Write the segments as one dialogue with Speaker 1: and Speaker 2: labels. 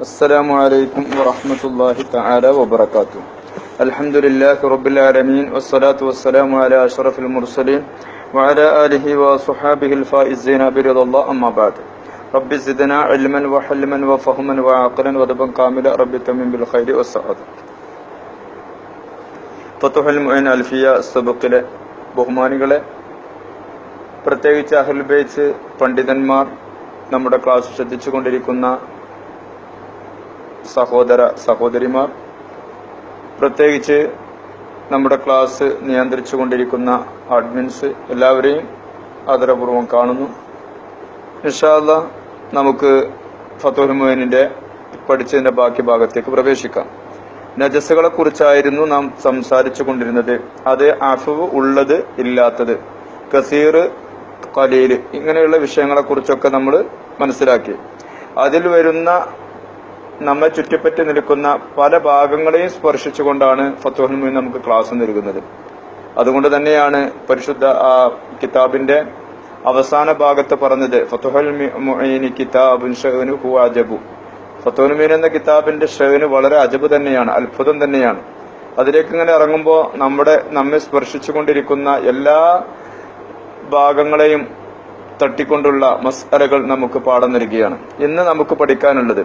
Speaker 1: السلام عليكم ورحمة الله تعالى وبركاته. الحمد لله رب العالمين والصلاة والسلام على أشرف المرسلين وعلى آله وصحابه الفائزين برضا الله أما بعد. رب زدنا علما وحلما وفهما وعقلا ودبا كاملا رب تمم بالخير والسعادة. ഫതുഹുൽ Moeen Alfiya സബഖിലെ ബഹുമാനികളെ, പ്രത്യേകിച്ച് അഹ്ലുൽ ബൈത്ത് പണ്ഡിതന്മാർ, നമ്മുടെ ക്ലാസ് ശ്രദ്ധിച്ചുകൊണ്ടിരിക്കുന്ന സഹോദര സഹോദരിമാർ, പ്രത്യേകിച്ച് നമ്മുടെ ക്ലാസ് നിയന്ത്രിച്ചു കൊണ്ടിരിക്കുന്ന അഡ്മിൻസ്, എല്ലാവരെയും ആദരപൂർവ്വം കാണുന്നു. ഇൻഷാ അല്ലാഹ് നമുക്ക് ഫതുഹുൽ മുഈനിന്റെ പഠിച്ചതിന്റെ ബാക്കി ഭാഗത്തേക്ക് പ്രവേശിക്കാം. നജസുകളെ കുറിച്ചായിരുന്നു നാം സംസാരിച്ചു കൊണ്ടിരുന്നത്. അത് അഫ്വ് ഉള്ളത് ഇല്ലാത്തത്, കസീർ ഖലീൽ, ഇങ്ങനെയുള്ള വിഷയങ്ങളെ കുറിച്ചൊക്കെ നമ്മൾ മനസ്സിലാക്കി. അതിൽ വരുന്ന നമ്മെ ചുറ്റിപ്പറ്റി നിൽക്കുന്ന പല ഭാഗങ്ങളെയും സ്പർശിച്ചുകൊണ്ടാണ് ഫതുഹുൽ മുഈൻ നമുക്ക് ക്ലാസ് നൽകുന്നത്. അതുകൊണ്ട് തന്നെയാണ് പരിശുദ്ധ കിതാബിന്റെ അവസാന ഭാഗത്ത് പറഞ്ഞത് ഫതുഹുൽ മുഈൻ കിതാബുൻ ശഅ്നുഹു അജബു. ഫതുഹുൽ മുഈൻ എന്ന കിതാബിന്റെ ഷഅ്ന് വളരെ അജബ് തന്നെയാണ്, അത്ഭുതം തന്നെയാണ്. അതിലേക്ക് ഇങ്ങനെ ഇറങ്ങുമ്പോൾ നമ്മെ സ്പർശിച്ചുകൊണ്ടിരിക്കുന്ന എല്ലാ ഭാഗങ്ങളെയും തട്ടിക്കൊണ്ടുള്ള മസ്അലകൾ നമുക്ക് പാഠം നൽകുകയാണ്. ഇന്ന് നമുക്ക് പഠിക്കാനുള്ളത്,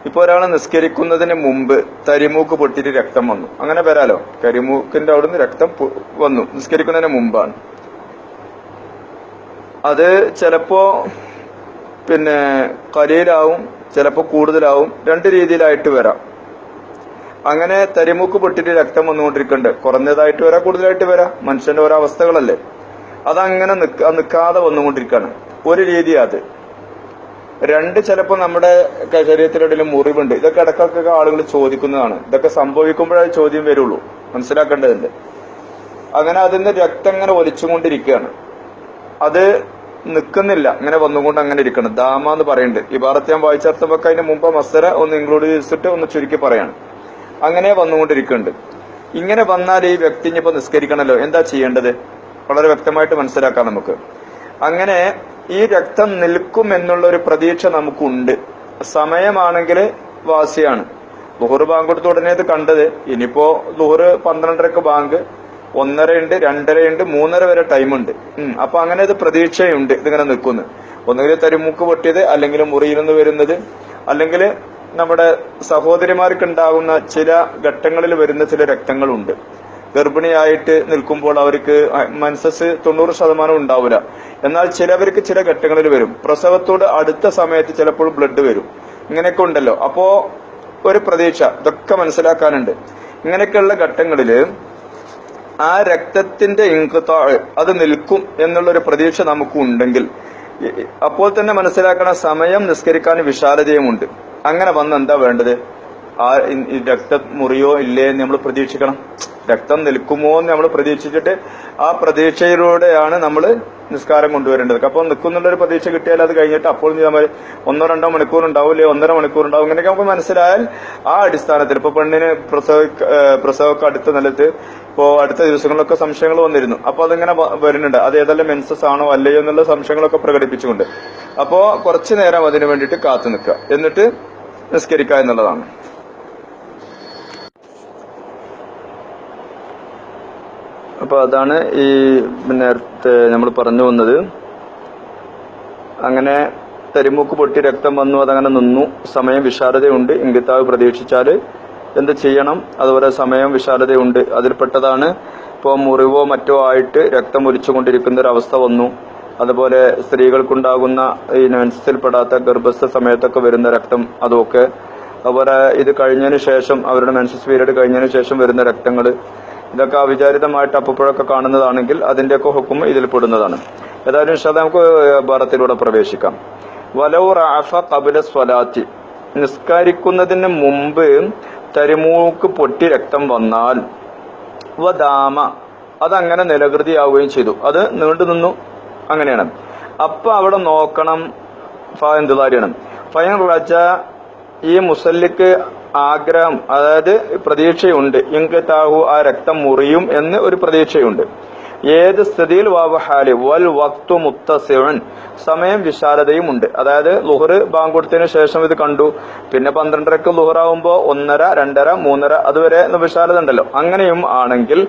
Speaker 1: ഇപ്പൊ ഒരാൾ നിസ്കരിക്കുന്നതിന് മുമ്പ് തരിമൂക്ക് പൊട്ടിയിട്ട് രക്തം വന്നു, അങ്ങനെ വരാലോ, കരിമൂക്കിന്റെ അവിടുന്ന് രക്തം വന്നു, നിസ്കരിക്കുന്നതിന് മുമ്പാണ്. അത് ചിലപ്പോ ഖലീലാവും, ചിലപ്പോ കൂടുതലാവും, രണ്ട് രീതിയിലായിട്ട് വരാം. അങ്ങനെ തരിമൂക്ക് പൊട്ടിട്ട് രക്തം വന്നുകൊണ്ടിരിക്കുന്നുണ്ട്, കുറഞ്ഞതായിട്ട് വരാം, കൂടുതലായിട്ട് വരാം, മനുഷ്യന്റെ ഓരോ അവസ്ഥകളല്ലേ. അതങ്ങനെ നിൽക്കാതെ വന്നുകൊണ്ടിരിക്കുകയാണ്. ഒരു രീതി അത്. രണ്ട്, ചിലപ്പോൾ നമ്മുടെ ശരീരത്തിനിടയിൽ മുറിവുണ്ട്. ഇതൊക്കെ ഇടക്കൊക്കെ ആളുകൾ ചോദിക്കുന്നതാണ്. ഇതൊക്കെ സംഭവിക്കുമ്പോഴേ ചോദ്യം വരുള്ളൂ, മനസ്സിലാക്കേണ്ടതുണ്ട്. അങ്ങനെ അതിന്റെ രക്തം ഇങ്ങനെ ഒലിച്ചുകൊണ്ടിരിക്കുകയാണ്, അത് നിൽക്കുന്നില്ല, ഇങ്ങനെ വന്നുകൊണ്ട് അങ്ങനെ ഇരിക്കണം. ദാമ എന്ന് പറയുന്നുണ്ട്. ഇബാറത്ത് ഞാൻ വായിച്ചർത്ഥമൊക്കെ അതിന് മുമ്പ് മസ്സര ഒന്ന് ഇൻക്ലൂഡ് ചെയ്തിട്ട് ഒന്ന് ചുരുക്കി പറയാണ്. അങ്ങനെ വന്നുകൊണ്ടിരിക്കുന്നുണ്ട്. ഇങ്ങനെ വന്നാൽ ഈ വ്യക്തി ഇനിയിപ്പോ നിസ്കരിക്കണല്ലോ, എന്താ ചെയ്യേണ്ടത്? വളരെ വ്യക്തമായിട്ട് മനസ്സിലാക്കാം നമുക്ക്. അങ്ങനെ ഈ രക്തം നിൽക്കും എന്നുള്ള ഒരു പ്രതീക്ഷ നമുക്കുണ്ട്. സമയമാണെങ്കിൽ വാസിയാണ്. ളുഹർ ബാങ്ക് കൊടുത്ത ഉടനെ ഇത് കണ്ടത്. ഇനിയിപ്പോ ളുഹർ 12:30 ബാങ്ക്, 1:30 ഉണ്ട്, 2:30 ഉണ്ട്, 3:30 വരെ ടൈമുണ്ട്. അപ്പൊ അങ്ങനെ ഇത് പ്രതീക്ഷയുണ്ട്, ഇതിങ്ങനെ നിൽക്കുന്നു. ഒന്നുകിൽ തരിമൂക്ക് പൊട്ടിയത്, അല്ലെങ്കിൽ മുറിയിൽ നിന്ന് വരുന്നത്, അല്ലെങ്കിൽ നമ്മുടെ സഹോദരിമാർക്ക് ഉണ്ടാകുന്ന ചില ഘട്ടങ്ങളിൽ വരുന്ന ചില രക്തങ്ങളുണ്ട്. ഗർഭിണിയായിട്ട് നിൽക്കുമ്പോൾ അവർക്ക് മെൻസസ് 90% ഉണ്ടാവില്ല. എന്നാൽ ചിലവർക്ക് ചില ഘട്ടങ്ങളിൽ വരും. പ്രസവത്തോട് അടുത്ത സമയത്ത് ചിലപ്പോൾ ബ്ലഡ് വരും. ഇങ്ങനെയൊക്കെ ഉണ്ടല്ലോ. അപ്പോ ഒരു പ്രതീക്ഷ, ഇതൊക്കെ മനസ്സിലാക്കാനുണ്ട്. ഇങ്ങനെയൊക്കെയുള്ള ഘട്ടങ്ങളില് ആ രക്തത്തിന്റെ ഇൻഖിതാഅ് അത് നിൽക്കും എന്നുള്ളൊരു പ്രതീക്ഷ നമുക്ക് ഉണ്ടെങ്കിൽ അപ്പോൾ തന്നെ മനസ്സിലാക്കണ സമയം നിസ്കരിക്കാൻ വിശാലതയുമുണ്ട്. അങ്ങനെ വന്ന് എന്താ വേണ്ടത്? ആ രക്തം മുറിയോ ഇല്ലേ എന്ന് നമ്മൾ പ്രതീക്ഷിക്കണം. രക്തം നിൽക്കുമോ എന്ന് നമ്മൾ പ്രതീക്ഷിച്ചിട്ട് ആ പ്രതീക്ഷയിലൂടെയാണ് നമ്മൾ നിസ്കാരം കൊണ്ടുവരേണ്ടത്. അപ്പോൾ നിൽക്കുന്നുള്ളൊരു പ്രതീക്ഷ കിട്ടിയാൽ അത് കഴിഞ്ഞിട്ട് അപ്പോൾ നമ്മൾ 1-2 മണിക്കൂർ ഉണ്ടാവില്ലേ, 1.5 മണിക്കൂർ ഉണ്ടാവും, ഇങ്ങനെയൊക്കെ നമുക്ക് മനസ്സിലായാൽ ആ അടിസ്ഥാനത്തിൽ ഇപ്പൊ പെണ്ണിന് പ്രസവമൊക്കെ അടുത്ത നിലത്ത് ഇപ്പോ അടുത്ത ദിവസങ്ങളിലൊക്കെ സംശയങ്ങൾ വന്നിരുന്നു. അപ്പൊ അതിങ്ങനെ വരുന്നുണ്ട്, അത് ഏതെല്ലാം മെൻസസ് ആണോ അല്ലയോ എന്നുള്ള സംശയങ്ങളൊക്കെ പ്രകടിപ്പിച്ചുകൊണ്ട്. അപ്പോ കുറച്ചു നേരം അതിനു വേണ്ടിയിട്ട് കാത്തു നിൽക്കുക, എന്നിട്ട് നിസ്കരിക്കുക എന്നുള്ളതാണ്. അപ്പൊ അതാണ് ഈ നേരത്തെ നമ്മൾ പറഞ്ഞു വന്നത്. അങ്ങനെ തരിമൂക്ക് പൊട്ടി രക്തം വന്നു, അതങ്ങനെ നിന്നു, സമയം വിശാലതയുണ്ട്. ഇംഗിതാവ് പ്രതീക്ഷിച്ചാല് എന്ത് ചെയ്യണം? അതുപോലെ സമയം വിശാലതയുണ്ട്. അതിൽപ്പെട്ടതാണ് ഇപ്പോൾ മുറിവോ മറ്റോ ആയിട്ട് രക്തം ഒലിച്ചുകൊണ്ടിരിക്കുന്ന ഒരു അവസ്ഥ വന്നു. അതുപോലെ സ്ത്രീകൾക്കുണ്ടാകുന്ന ഈ മെൻസസിൽപ്പെടാത്ത ഗർഭസ്ഥ സമയത്തൊക്കെ വരുന്ന രക്തം, അതൊക്കെ. അതുപോലെ ഇത് കഴിഞ്ഞതിന് ശേഷം, അവരുടെ മെൻസസ് പീരീഡ് കഴിഞ്ഞതിന് ശേഷം വരുന്ന രക്തങ്ങൾ, ഇതൊക്കെ അവിചാരിതമായിട്ട് അപ്പോഴൊക്കെ കാണുന്നതാണെങ്കിൽ അതിന്റെയൊക്കെ ഹുക്ം ഇതിൽ പെടുന്നതാണ്. ഏതായാലും ഇൻഷാല്ലാഹ് നമുക്ക് ഭാരത്തിലൂടെ പ്രവേശിക്കാം. വലൗ റഅഫ ഖബ്ല സ്വലാത്തി, നിസ്കരിക്കുന്നതിന് മുമ്പ് തരിമൂക്ക് പൊട്ടി രക്തം വന്നാൽ, വദാമ, അതങ്ങനെ നിലകൃതിയാവുകയും ചെയ്തു, അത് നീണ്ടു നിന്നു, അങ്ങനെയാണ്. അപ്പൊ അവിടെ നോക്കണം, ഫായന്തുലാരിയാണ്. ഫയൻ റജ, ഈ മുസല്ലിക്ക് ആഗ്രഹം, അതായത് പ്രതീക്ഷയുണ്ട്, ഇൻഖിതാഉ, ആ രക്തം മുറിയും എന്ന് ഒരു പ്രതീക്ഷയുണ്ട്. ഏത് സ്ഥിതിയിൽ വാവ് ഹാലി വൽ വക്തു മുത്തസിഉൻ സമയം വിശാലതയും ഉണ്ട്. അതായത് ളുഹർ ബാങ്ക് കൊടുത്തതിന് ശേഷം ഇത് കണ്ടു, പിന്നെ 12:30 ളുഹറാവുമ്പോ 1:30, 2:30, 3:30 അതുവരെ വിശാലത ഉണ്ടല്ലോ. അങ്ങനെയും ആണെങ്കിൽ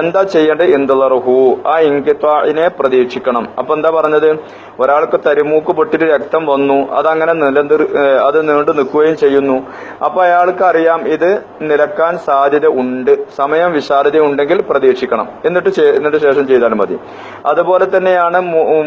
Speaker 1: എന്താ ചെയ്യേണ്ടത്? ഇന്ദളറുഹു ആ ഇൻഖിത്വാഇനെ പ്രതീക്ഷിക്കണം. അപ്പൊ എന്താ പറഞ്ഞത്? ഒരാൾക്ക് തരിമൂക്ക് പൊട്ടിട്ട് രക്തം വന്നു, അതങ്ങനെ അത് നീണ്ടു നിൽക്കുകയും ചെയ്യുന്നു. അപ്പൊ അയാൾക്ക് അറിയാം ഇത് നിലക്കാൻ സാധ്യത ഉണ്ട്, സമയം വിശാലത ഉണ്ടെങ്കിൽ പ്രതീക്ഷിക്കണം. എന്നിട്ട് ശേഷം ചെയ്താലും മതി. അതുപോലെ തന്നെയാണ്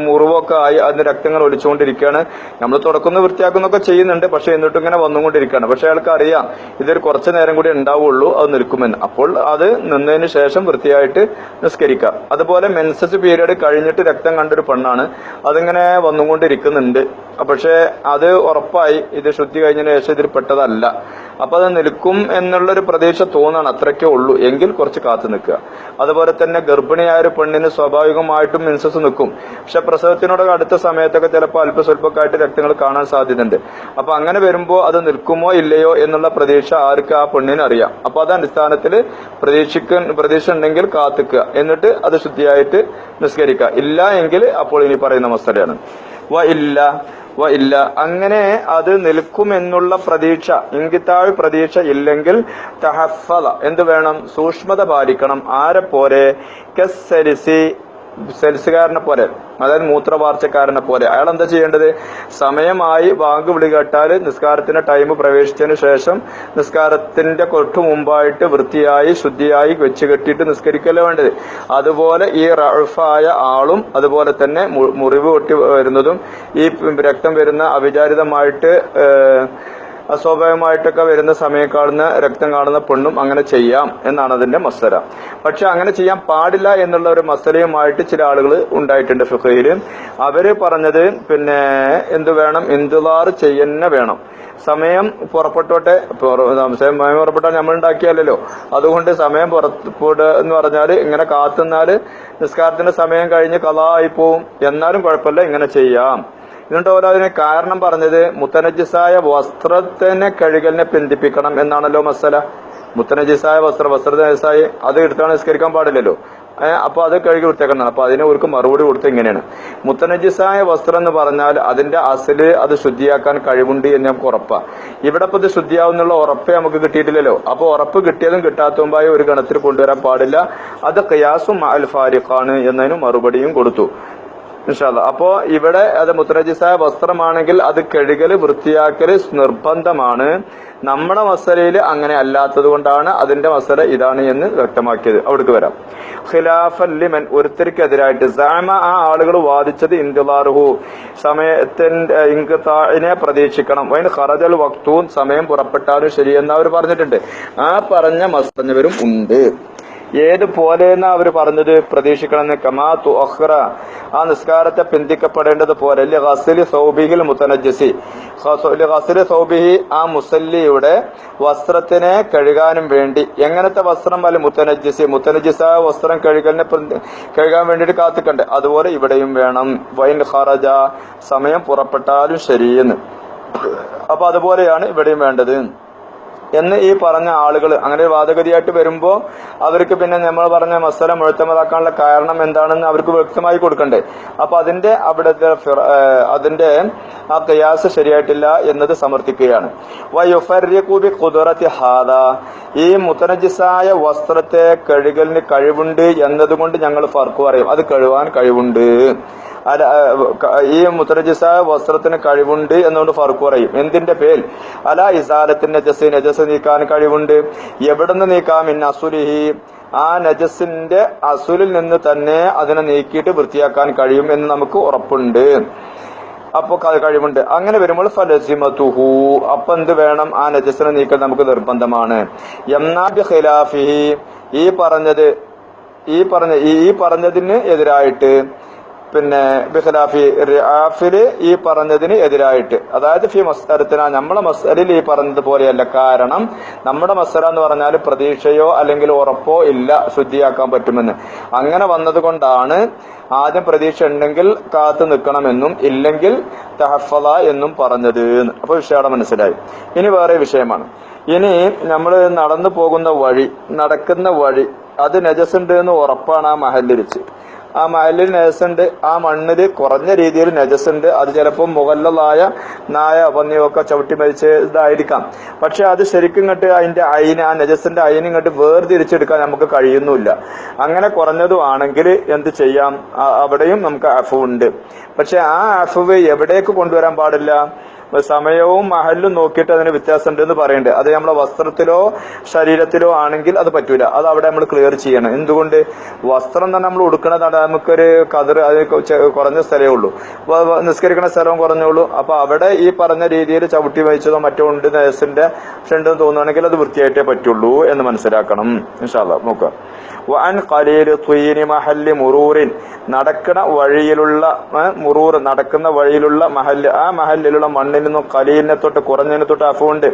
Speaker 1: മുറിവൊക്കെ ആയി അതിന് രക്തങ്ങൾ ഒലിച്ചുകൊണ്ടിരിക്കുകയാണ്. നമ്മൾ തുടക്കുന്ന വൃത്തിയാക്കുന്നൊക്കെ ചെയ്യുന്നുണ്ട്, പക്ഷെ എന്നിട്ടും ഇങ്ങനെ വന്നുകൊണ്ടിരിക്കുകയാണ്. പക്ഷെ അയാൾക്ക് അറിയാം ഇതൊരു കുറച്ചു നേരം കൂടി ഉണ്ടാവുള്ളൂ, അത് നിൽക്കുമെന്ന്. അപ്പോൾ അത് നിന്നതിന് ശേഷം വൃത്തിയായിട്ട് നിസ്കരിക്കാം. അതുപോലെ മെൻസസ് പീരീഡ് കഴിഞ്ഞിട്ട് രക്തം കണ്ടൊരു പെണ്ണാണ്, അതിങ്ങനെ വന്നുകൊണ്ടിരിക്കുന്നുണ്ട്. പക്ഷെ അത് ഉറപ്പായി ഇത് ശുദ്ധി കഴിഞ്ഞതിന് ശേഷം ഇതിൽ പെട്ടതല്ല. അപ്പൊ അത് നിൽക്കും എന്നുള്ളൊരു പ്രതീക്ഷ തോന്നാണ്, അത്രയ്ക്കേ ഉള്ളൂ എങ്കിൽ കുറച്ച് കാത്തു നിൽക്കുക. അതുപോലെ തന്നെ ഗർഭിണിയായ ഒരു പെണ്ണിന് സ്വാഭാവികമായിട്ടും മെൻസസ് നിൽക്കും. പക്ഷെ പ്രസവത്തിനോട് അടുത്ത സമയത്തൊക്കെ ചിലപ്പോൾ അല്പസ്വല്പമൊക്കെയായിട്ട് രക്തങ്ങൾ കാണാൻ സാധ്യതയുണ്ട്. അപ്പൊ അങ്ങനെ വരുമ്പോൾ അത് നിൽക്കുമോ ഇല്ലയോ എന്നുള്ള പ്രതീക്ഷ ആർക്ക്? ആ പെണ്ണിന് അറിയാം. അപ്പൊ അത് അടിസ്ഥാനത്തിൽ പ്രതീക്ഷ ഉണ്ടെങ്കിൽ കാത്തിക്കുക, എന്നിട്ട് അത് ശുദ്ധിയായിട്ട് നിസ്കരിക്കുക. ഇല്ല എങ്കിൽ അപ്പോൾ ഇനി പറയുന്ന മസലയാണ് വ ഇല്ല അങ്ങനെ അത് നിൽക്കുമെന്നുള്ള പ്രതീക്ഷ, ഇൻഖിതാഅ് പ്രതീക്ഷ ഇല്ലെങ്കിൽ തഹഫ്ഫള എന്ത് വേണം? സൂക്ഷ്മത പാലിക്കണം. ആരെ പോലെ? കസ്സരിസി സെൽസുകാരനെ പോലെ, അതായത് മൂത്രവാർച്ചക്കാരനെ പോലെ. അയാൾ എന്താ ചെയ്യേണ്ടത്? സമയമായി ബാങ്ക് വിളി കേട്ടാൽ നിസ്കാരത്തിന്റെ ടൈം പ്രവേശിച്ചതിന് ശേഷം നിസ്കാരത്തിന്റെ തൊട്ടു മുമ്പായിട്ട് വൃത്തിയായി ശുദ്ധിയായി വെച്ച് കെട്ടിയിട്ട് നിസ്കരിക്കല്ലേ വേണ്ടത്. അതുപോലെ ഈ റഅഫായ ആളും അതുപോലെ തന്നെ മുറിവ് പൊട്ടി വരുന്നതും ഈ രക്തം വരുന്ന അവിചാരിതമായിട്ട് അസ്വാഭാവികമായിട്ടൊക്കെ വരുന്ന സമയം കാണുന്ന രക്തം കാണുന്ന പെണ്ണും അങ്ങനെ ചെയ്യാം എന്നാണ് അതിന്റെ മസല. പക്ഷെ അങ്ങനെ ചെയ്യാൻ പാടില്ല എന്നുള്ള ഒരു മസലയുമായിട്ട് ചില ആളുകൾ ഉണ്ടായിട്ടുണ്ട് ഫിഖ്ഹില്. അവര് പറഞ്ഞത് പിന്നെ എന്ത് വേണം? ഇന്തിളാർ ചെയ്യുന്ന വേണം. സമയം പുറപ്പെട്ടോട്ടെ, സമയം പുറപ്പെട്ടാൽ നമ്മൾ ഉണ്ടാക്കിയല്ലോ. അതുകൊണ്ട് സമയം പുറപ്പെടുക എന്ന് പറഞ്ഞാൽ ഇങ്ങനെ കാത്തുന്നാല് നിസ്കാരത്തിന്റെ സമയം കഴിഞ്ഞ് ഖളാ ആയി പോവും. എന്നാലും കുഴപ്പമില്ല, ഇങ്ങനെ ചെയ്യാം. എന്നിട്ട് ഓരോ അതിന് കാരണം പറഞ്ഞത് മുത്തനജിസായ വസ്ത്രത്തിനെ കഴുകലിനെ ബന്ധിപ്പിക്കണം എന്നാണല്ലോ മസല. മുത്തനജിസായ വസ്ത്രനജിസായി അത് എടുത്താണ് നിസ്കരിക്കാൻ പാടില്ലല്ലോ. അപ്പൊ അത് കഴുകി വൃത്തിയാക്കണം. അപ്പൊ അതിന് അവർക്ക് മറുപടി കൊടുത്ത് ഇങ്ങനെയാണ്: മുത്തനജിസായ വസ്ത്രം എന്ന് പറഞ്ഞാൽ അതിന്റെ അസല് അത് ശുദ്ധിയാക്കാൻ കഴിവുണ്ട് എന്ന് നമുക്ക് ഉറപ്പാ. ഇവിടെ ഇപ്പൊ ഇത് ശുദ്ധിയാവുന്നുള്ള ഉറപ്പേ നമുക്ക് കിട്ടിയിട്ടില്ലല്ലോ. അപ്പൊ ഉറപ്പ് കിട്ടിയതും കിട്ടാത്തതുമായ ഒരു ഗണത്തിൽ കൊണ്ടുവരാൻ പാടില്ല. അത് ഖിയാസും അൽ ഫാരിഖാണ് എന്നതിന് മറുപടിയും കൊടുത്തു. ഇൻഷാല്ലാ. അപ്പോ ഇവിടെ അത് മുത്തനജിസായ വസ്ത്രമാണെങ്കിൽ അത് കഴുകല് വൃത്തിയാക്കല് നിർബന്ധമാണ്. നമ്മുടെ മസലയിൽ അങ്ങനെ അല്ലാത്തത് കൊണ്ടാണ് അതിന്റെ മസല ഇതാണ് എന്ന് വ്യക്തമാക്കിയത്. അവിടേക്ക് വരാം. ഖിലാഫൻ ലിമൻ ഒരുത്തർക്കെതിരായിട്ട് സഅമ ആ ആളുകൾ വാദിച്ചത് ഇന്തിളാറുഹു സമയത്തിന്റെ ഇൻഖിതാഇനെ പ്രതീക്ഷിക്കണം. വൈൻ ഖറജൽ വഖ്തൂൻ സമയം പുറപ്പെട്ടാലും ശരിയെന്ന് അവർ പറഞ്ഞിട്ടുണ്ട്. ആ പറഞ്ഞവരും ഉണ്ട്. ഏതുപോലെയെന്നാ അവർ പറഞ്ഞത്? പ്രതീക്ഷിക്കണമെന്ന്. കമാ തുഅഖറ ആ നിസ്കാരത്തെ പിന്തിക്കപ്പെടേണ്ടത് പോലെ ലിഗസ്ലി സൗബിഹിൽ മുതനജ്ജിസി ലിഗസ്ലി സൗബിഹി ആ മുസല്ലിയുടെ വസ്ത്രത്തിനെ കഴുകാനും വേണ്ടി. എങ്ങനത്തെ വസ്ത്രം? അല്ല മുത്തനജ്ജിസി മുത്തനജ്ജിസായ വസ്ത്രം കഴുകാൻ വേണ്ടിയിട്ട് കാത്തിക്കണ്ടേ? അതുപോലെ ഇവിടെയും വേണം. വൈൻ ഖറജ സമയം പുറപ്പെട്ടാലും ശരിയെന്ന്. അപ്പൊ അതുപോലെയാണ് ഇവിടെയും വേണ്ടത് എന്ന് ഈ പറഞ്ഞ ആളുകൾ അങ്ങനെ വാദഗതിയായിട്ട് വരുമ്പോ അവർക്ക് പിന്നെ നമ്മൾ പറഞ്ഞ മസല മുഴുത്തമതാക്കാനുള്ള കാരണം എന്താണെന്ന് അവർക്ക് വ്യക്തമായി കൊടുക്കണ്ടേ. അപ്പൊ അതിന്റെ അതിന്റെ ആ ഖിയാസ് ശരിയായിട്ടില്ല എന്നത് സമർത്ഥിക്കുകയാണ്. വയുഫർരിഖു ഖുദ്റത്തി ഹാദാ ഈ മുത്തനജിസായ വസ്ത്രത്തെ കഴുകലിന് കഴിവുണ്ട് എന്നതുകൊണ്ട് ഞങ്ങൾ ഫർക്ക് പറയും. അത് കഴുകാൻ കഴിവുണ്ട്. ഈ മുത്തനജിസായ വസ്ത്രത്തിന് കഴിവുണ്ട് എന്നുകൊണ്ട് ഫർക്ക് പറയും. എന്തിന്റെ പേൽ? അല ഇസാലത്തിന്റെ നജസ് നീക്കാൻ കഴിവുണ്ട്. എവിടുന്ന് നീക്കാം? ഇൻ അസുലിഹി ആ നജസിന്റെ അസുലിൽ നിന്ന് തന്നെ അതിനെ നീക്കിയിട്ട് വൃത്തിയാക്കാൻ കഴിയും എന്ന് നമുക്ക് ഉറപ്പുണ്ട്. അപ്പൊ കഴിവുണ്ട്. അങ്ങനെ വരുമ്പോൾ ഫലസിമതുഹു അപ്പൊ എന്ത് വേണം? ആ നജസിനെ നീക്കൽ നമുക്ക് നിർബന്ധമാണ്. യംനാബി ഖിലാഫിഹി ഈ പറഞ്ഞതിന് എതിരായിട്ട് പിന്നെ ബിഖിലാഫി റിആഫില് ഈ പറഞ്ഞതിന് എതിരായിട്ട്, അതായത് ഫി മസ്അലത്തിന നമ്മളെ മസ്അലിൽ ഈ പറഞ്ഞത് പോലെയല്ല. കാരണം നമ്മുടെ മസ്അല എന്ന് പറഞ്ഞാൽ പ്രതീക്ഷയോ അല്ലെങ്കിൽ ഉറപ്പോ ഇല്ല ശുദ്ധിയാക്കാൻ പറ്റുമെന്ന്. അങ്ങനെ വന്നത് കൊണ്ടാണ് ആദ്യം പ്രതീക്ഷ ഉണ്ടെങ്കിൽ കാത്തു നിൽക്കണമെന്നും ഇല്ലെങ്കിൽ തഹഫ്ഫള എന്നും പറഞ്ഞത്. അപ്പൊ വിഷയം മനസ്സിലായി. ഇനി വേറെ വിഷയമാണ്. ഇനി നമ്മൾ നടന്നു പോകുന്ന നടക്കുന്ന വഴി അത് നജസുണ്ട് എന്ന് ഉറപ്പാണ് ആ മഹല്ലിരിച്ച്. ആ മഹലിൽ നജസുണ്ട്, ആ മണ്ണിൽ കുറഞ്ഞ രീതിയിൽ നജസുണ്ട്, അത് ചിലപ്പോൾ മുഗല്ലദായ നായ പന്നിയൊക്കെ ചവിട്ടി മരിച്ചതായിരിക്കാം. പക്ഷെ അത് ശരിക്കും ഇങ്ങോട്ട് അതിന്റെ അയിന്, ആ നജസിന്റെ അയിന് ഇങ്ങോട്ട് വേർതിരിച്ചെടുക്കാൻ നമുക്ക് കഴിയുന്നില്ല. അങ്ങനെ കുറഞ്ഞതും ആണെങ്കിൽ എന്ത് ചെയ്യാം, അവിടെയും നമുക്ക് അഫു ഉണ്ട്. പക്ഷെ ആ അഫുവ് എവിടേക്ക് കൊണ്ടുവരാൻ പാടില്ല, സമയവും മഹല്ലും നോക്കിയിട്ട് അതിന് വ്യത്യാസം ഉണ്ട് എന്ന് പറയുന്നുണ്ട്. അത് നമ്മളെ വസ്ത്രത്തിലോ ശരീരത്തിലോ ആണെങ്കിൽ അത് പറ്റൂല. അത് അവിടെ നമ്മൾ ക്ലിയർ ചെയ്യണം. എന്തുകൊണ്ട്, വസ്ത്രം തന്നെ നമ്മൾ ഉടുക്കണതാണ്, നമുക്കൊരു കതിർ അത് കുറഞ്ഞ സ്ഥലമേ ഉള്ളൂ, നിസ്കരിക്കുന്ന സ്ഥലവും കുറഞ്ഞുള്ളൂ. അപ്പൊ അവിടെ ഈ പറഞ്ഞ രീതിയിൽ ചവിട്ടി വഹിച്ചതോ മറ്റോ ഉണ്ട് നജസിന്റെ ഉണ്ടെന്ന് തോന്നുകയാണെങ്കിൽ അത് വൃത്തിയായിട്ടേ പറ്റുള്ളൂ എന്ന് മനസ്സിലാക്കണം. ഇൻഷാ അല്ലാഹ് നോക്കാം. വഅൻ ഖലീൽ ത്വീനി മഹല്ലി മുറൂറിൻ, നടക്കുന്ന വഴിയിലുള്ള മുറൂർ, നടക്കുന്ന വഴിയിലുള്ള മഹല്ല്, ആ മഹല്ലിലുള്ള മണ്ണിൽ നിന്നും ഖലീലിനെ തൊട്ട് കുറഞ്ഞതിനെ തൊട്ട് അഫുണ്ട്.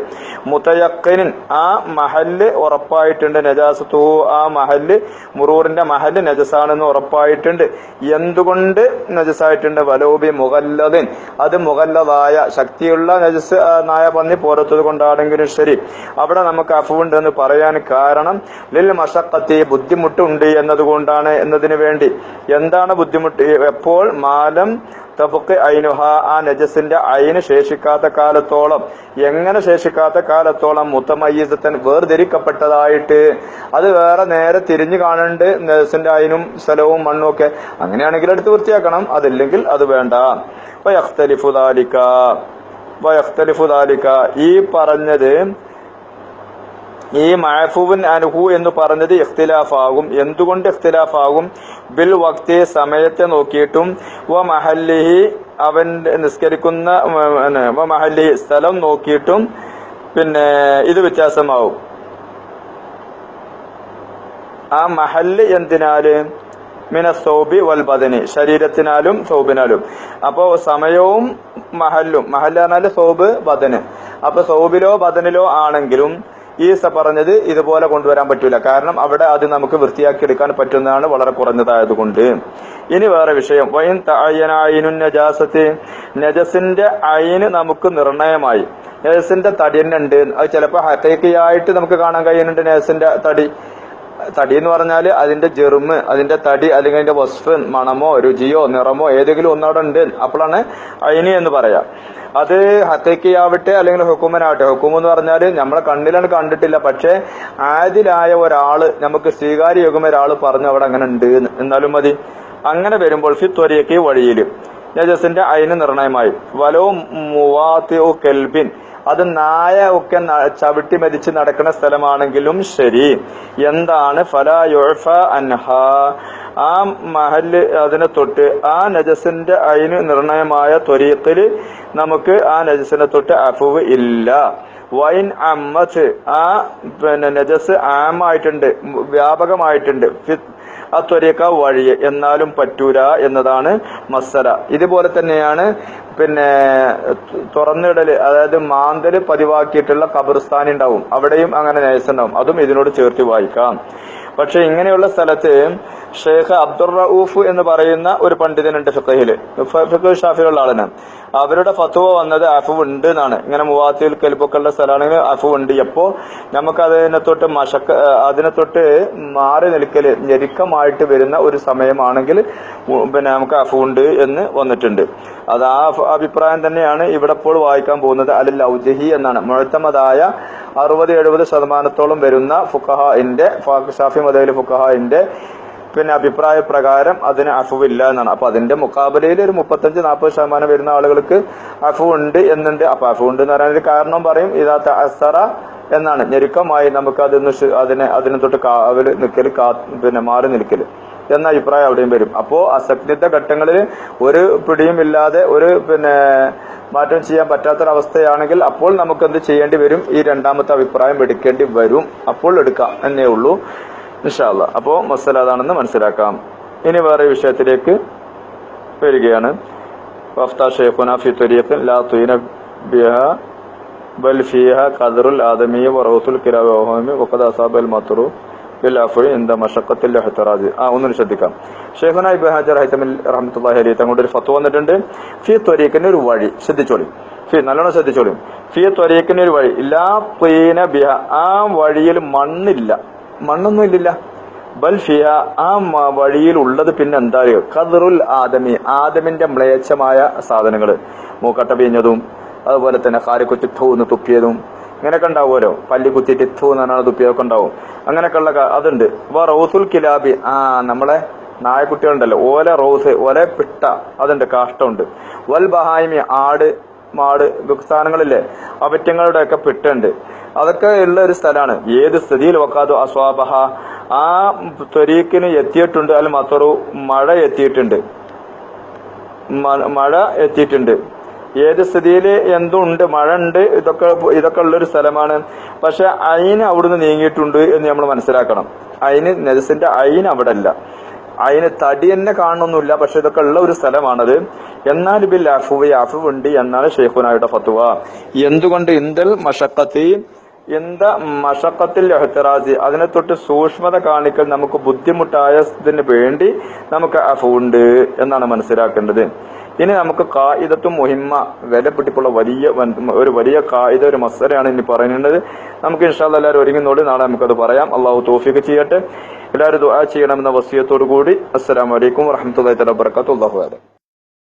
Speaker 1: മുതയഖിനിൻ, ആ മഹല്ല് ഉറപ്പായിട്ടുണ്ട്, നജാസത്തു, ആ മഹല്ല് മുറൂറിന്റെ മഹല്ല് നജസാണെന്ന് ഉറപ്പായിട്ടുണ്ട്. എന്തുകൊണ്ട് നജസായിട്ടുണ്ട്, വലോബി മുഗല്ലദിൻ, അത് മുഗല്ലദായ ശക്തിയുള്ള നജസ് നായ പന്നി പോരത്തത് കൊണ്ടാണെങ്കിലും ശരി, അവിടെ നമുക്ക് അഫുണ്ട് എന്ന് പറയാൻ കാരണം ലിൽ മശഖത്തി, ബുദ്ധിമുട്ടുണ്ട് എന്നതുകൊണ്ടാണ്, എന്നതിന് വേണ്ടി. എന്താണ് ബുദ്ധിമുട്ട്, എപ്പോൾ മാലം തബുക്ക് ഐനുഹ, ആ നജസിന്റെ ഐന് ശേഷിക്കാത്ത കാലത്തോളം. എങ്ങനെ ശേഷിക്കാത്ത കാലത്തോളം, മുത്തമയ്യിസത്തൻ, വേർതിരിക്കപ്പെട്ടതായിട്ട്, അത് വേറെ നേരെ തിരിഞ്ഞു കാണുന്നുണ്ട് നജസിന്റെ ഐനും സ്ഥലവും മണ്ണും ഒക്കെ. അങ്ങനെയാണെങ്കിൽ എടുത്ത് വൃത്തിയാക്കണം, അതില്ലെങ്കിൽ അത് വേണ്ട. വയഖ്തലിഫു ദാലിക, ഈ പറഞ്ഞത്, ഈ മഅഫൂൻ അൻഹു എന്ന് പറഞ്ഞത് ഇഖ്തിലാഫാകും. എന്തുകൊണ്ട് ഇഖ്തിലാഫാകും, ബിൽ വക്തി, സമയത്തെ നോക്കിയിട്ടും, വ മഹല്ലിഹി, അവൻ നിസ്കരിക്കുന്ന വ മഹല്ലിഹി, സ്ഥലം നോക്കിയിട്ടും പിന്നെ ഇത് വ്യത്യാസമാവും. ആ മഹല്ല് എന്തിനാല്, മിന സൗബി വൽ ബദനി, ശരീരത്തിനാലും സൗബിനാലും. അപ്പോ സമയവും മഹല്ലും, മഹല്ല് പറഞ്ഞാല് സൗബ് ബദന്, അപ്പൊ സൗബിലോ ബദനിലോ ആണെങ്കിലും ഈ പറഞ്ഞത് ഇതുപോലെ കൊണ്ടുവരാൻ പറ്റൂല. കാരണം അവിടെ അത് നമുക്ക് വൃത്തിയാക്കി എടുക്കാൻ പറ്റുന്നതാണ്, വളരെ കുറഞ്ഞതായതുകൊണ്ട്. ഇനി വേറെ വിഷയം, വൈൻ തഅയ്യനു നജാസത്ത്, നജസിന്റെ അയിന് നമുക്ക് നിർണയമായി, നജസിന്റെ തടി തന്നെ ഉണ്ട്. അത് ചിലപ്പോൾ ഹഖീഖിയായിട്ട് നമുക്ക് കാണാൻ കഴിയുന്നുണ്ട്. നജസിന്റെ തടി എന്ന് പറഞ്ഞാൽ അതിന്റെ ജെർമ്, അതിന്റെ തടി, അല്ലെങ്കിൽ അതിന്റെ വസ്ഫ്, മണമോ രുചിയോ നിറമോ ഏതെങ്കിലും ഒന്നവിടെ ഉണ്ട്, അപ്പോഴാണ് അയിന് എന്ന് പറയാം. അത് ഹഖീഖിയാവട്ടെ അല്ലെങ്കിൽ ഹുക്കുമനാവട്ടെ. ഹുക്കുമ എന്ന് പറഞ്ഞാൽ നമ്മളെ കണ്ണിലാണ് കണ്ടിട്ടില്ല, പക്ഷെ ആദിലായ ഒരാള്, നമുക്ക് സ്വീകാര്യയോഗ്യമായ ഒരാള് പറഞ്ഞു അവിടെ അങ്ങനെ ഉണ്ട് എന്നാലും മതി. അങ്ങനെ വരുമ്പോൾ ഫി ത്വരീഖി, വഴിയിൽ നജസിന്റെ അയിന് നിർണയമായി. വലോ മുവാത്തിഉ കൽബിൻ, അത് നായ ഒക്കെ ചവിട്ടി മരിച്ച് നടക്കുന്ന സ്ഥലമാണെങ്കിലും ശരി, എന്താണ്, ഫലാ യുഅഫ അൻഹ, ആ മഹല്ല് അതിനെ തൊട്ട്, ആ നജസിന്റെ അയിന് നിർണയമായ ത്വരീഖില് നമുക്ക് ആ നജസിനെ തൊട്ട് അഫുവ് ഇല്ല. വൈൻ അമ്മത്ത്, ആ പിന്നെ നജസ് ആമായിട്ടുണ്ട്, വ്യാപകമായിട്ടുണ്ട്, ആ ത്വരീഖ വഴി, എന്നാലും പറ്റൂല എന്നതാണ് മസല. ഇതുപോലെ തന്നെയാണ് പിന്നെ തുറന്നിടല്, അതായത് മാന്തല് പതിവാക്കിയിട്ടുള്ള ഖബർസ്ഥാൻ ഉണ്ടാവും, അവിടെയും അങ്ങനെ നജസ് ഉണ്ടാവും, അതും ഇതിനോട് ചേർത്ത് വായിക്കാം. പക്ഷെ ഇങ്ങനെയുള്ള സ്ഥലത്ത് ഷെയ്ഖ് അബ്ദുർ റഊഫ് എന്ന് പറയുന്ന ഒരു പണ്ഡിതനുണ്ട് ഫിഖഹില്, ഫിഖ് ഷാഫിലുള്ള ആളിന്. അവരുടെ ഫത്വ വന്നത് അഫു ഉണ്ട് എന്നാണ്. ഇങ്ങനെ മുവാത്തിൽ കെൽപ്പൊക്കെ ഉള്ള സ്ഥലമാണെങ്കിൽ അഫു ഉണ്ട്. എപ്പോ നമുക്ക് അതിനെ തൊട്ട് മാറി നിൽക്കല് ഞെരുക്കമായിട്ട് വരുന്ന ഒരു സമയമാണെങ്കിൽ പിന്നെ നമുക്ക് അഫു ഉണ്ട് എന്ന് വന്നിട്ടുണ്ട്. അത് ആ അഭിപ്രായം തന്നെയാണ് ഇവിടെ ഇപ്പോൾ വായിക്കാൻ പോകുന്നത്. അൽ ഔജഹി എന്നാണ്. മുഅ്തമദായ 60-70% വരുന്ന ഫുഖഹാഇന്റെ, ഷാഫി മദ്ഹബിലെ ഫുഖഹാഇന്റെ പിന്നെ അഭിപ്രായ പ്രകാരം അതിന് അഫുവില്ല എന്നാണ്. അപ്പൊ അതിന്റെ മുഖാബലയിൽ ഒരു 35-40% വരുന്ന ആളുകൾക്ക് അഫു ഉണ്ട് എന്നുണ്ട്. അപ്പൊ അഫു ഉണ്ട് എന്ന് പറയാനൊരു കാരണം പറയും, ഇതാ തഅസ്സറ എന്നാണ്, ഞെരുക്കമായി നമുക്ക് അതിനെ തൊട്ട് കാവല് നിൽക്കല്, പിന്നെ മാറി നിൽക്കല് എന്ന അഭിപ്രായം അവിടെയും വരും. അപ്പോ അസക്നിത ഘട്ടങ്ങളിൽ ഒരു പിടിയും ഇല്ലാതെ ഒരു പിന്നെ മാറ്റം ചെയ്യാൻ പറ്റാത്തൊരവസ്ഥയാണെങ്കിൽ അപ്പോൾ നമുക്ക് എന്ത് ചെയ്യേണ്ടി വരും, ഈ രണ്ടാമത്തെ അഭിപ്രായം എടുക്കേണ്ടി വരും. അപ്പോൾ എടുക്കാം എന്നേ ഉള്ളൂ ഇൻഷാ അല്ലാഹ്. അപ്പോ മസല അതാണെന്ന് മനസ്സിലാക്കാം. ഇനി വേറെ വിഷയത്തിലേക്ക് വരികയാണ്. വഫ്താ ശൈഖുനാ ഫി ത്വരീഖിൻ ലാ തുയിന ബിഹാ ബൽ ഫീഹാ ഖദറുൽ ആദമിയ്യ വറൗത്തുൽ കിറാവി വഹമി വഖദ് അസാബൽ മത്റൂ ബിൽ അഫ്വി ഇൻദ മശഖത്തിൽ ഇഹ്തിറാജ്. ഒന്നും ശ്രദ്ധിക്കാം. ശൈഖുനാ ഇബ്നു ഹജർ ഹൈതമി റഹ്മത്തുള്ളാഹി അലൈഹി തങ്ങളുടെ ഒരു ഫത്വ വന്നിട്ടുണ്ട്. ഫി ത്വരീഖിന് ഒരു വഴി, ശ്രദ്ധിച്ചോളി, നല്ലോണം ശ്രദ്ധിച്ചോളി. ഫി ത്വരീഖിന് ഒരു വഴി, ലാ തുയിന ബിഹാ, ആ വഴിയിൽ മണ്ണില്ല, മണ്ണൊന്നും ഇല്ലില്ല, ബൽ ഫിയ ആ വഴിയിൽ ഉള്ളത് പിന്നെ എന്താ ഖദ്റുൽ ആദമിന്റെ മ്ലേച്ഛമായ സാധനങ്ങള്, മൂക്കട്ട പിഞ്ഞതും അതുപോലെ തന്നെ കാരിക്കുത്തി തൂന്ന് തുപ്പിയതും ഇങ്ങനെയൊക്കെ ഉണ്ടാവുമല്ലോ, പല്ലി കുത്തിയിട്ട് തൂ എന്ന് പറഞ്ഞാൽ തുപ്പിയതൊക്കെ ഉണ്ടാവും. അങ്ങനെയൊക്കെ ഉള്ള അതുണ്ട്. അപ്പൊ റൗസുൽ കിലാബി നമ്മളെ നായക്കുട്ടികളുണ്ടല്ലോ, ഓല റോസ് ഓല പിട്ട അതുണ്ട്, കാഷ്ടമുണ്ട്. വൽ ബഹായിമി ആട് മാട് സാധനങ്ങളില്ലേ അവറ്റങ്ങളുടെ ഒക്കെ പിട്ടുണ്ട്. അതൊക്കെ ഉള്ള ഒരു സ്ഥലമാണ്. ഏത് സ്ഥിതിയിൽ വക്കാതു അസ്വാബഹ ആ ത്വരീക്കിന് എത്തിയിട്ടുണ്ട്. അൽ മത്തറു മഴ എത്തിയിട്ടുണ്ട്, മഴ എത്തിയിട്ടുണ്ട്. ഏത് സ്ഥിതിയിൽ എന്തുണ്ട്, മഴ ഉണ്ട്, ഇതൊക്കെ ഉള്ളൊരു സ്ഥലമാണ്. പക്ഷെ അയിന് അവിടുന്ന് നീങ്ങിയിട്ടുണ്ട് എന്ന് നമ്മൾ മനസ്സിലാക്കണം. അയിന് നെജസിന്റെ അയിന് അവിടെ അല്ല, അയിന് തടി തന്നെ കാണണമെന്നില്ല. പക്ഷെ ഇതൊക്കെ ഉള്ള ഒരു സ്ഥലമാണത്. എന്നാൽ ബിൽ അഫുവി അഫുവ് ഉണ്ട് എന്നാണ് ഷെയ്ഖുനായുടെ ഫത്വ. എന്തുകൊണ്ട് ഇന്ദൽ മഷക്കത്തി എന്താ മഷക്കത്തിൽ എഹ്തിറാസി അതിനെ തൊട്ട് സൂക്ഷ്മത കാണിക്കൽ നമുക്ക് ബുദ്ധിമുട്ടായതിന് വേണ്ടി നമുക്ക് അഫുണ്ട് എന്നാണ് മനസ്സിലാക്കേണ്ടത്. ഇനി നമുക്ക് കായിദത്തും മുഹിമ്മ വില പിടിപ്പുള്ള വലിയ കായിദ ഒരു മസലയാണ് ഇനി പറയുന്നത്. നമുക്ക് ഇൻഷാ അല്ലാഹ് എല്ലാവരും ഒരുങ്ങുന്നോട് നാളെ നമുക്കത് പറയാം. അള്ളാഹു തൗഫീഖ് ചെയ്യട്ടെ. എല്ലാവരും ദുആ ചെയ്യണമെന്ന വസിയത്തോടു കൂടി അസ്സലാമു അലൈക്കും വറഹ്മത്തുള്ളാഹി വബറകാതുഹു. അല്ലാഹു അലം.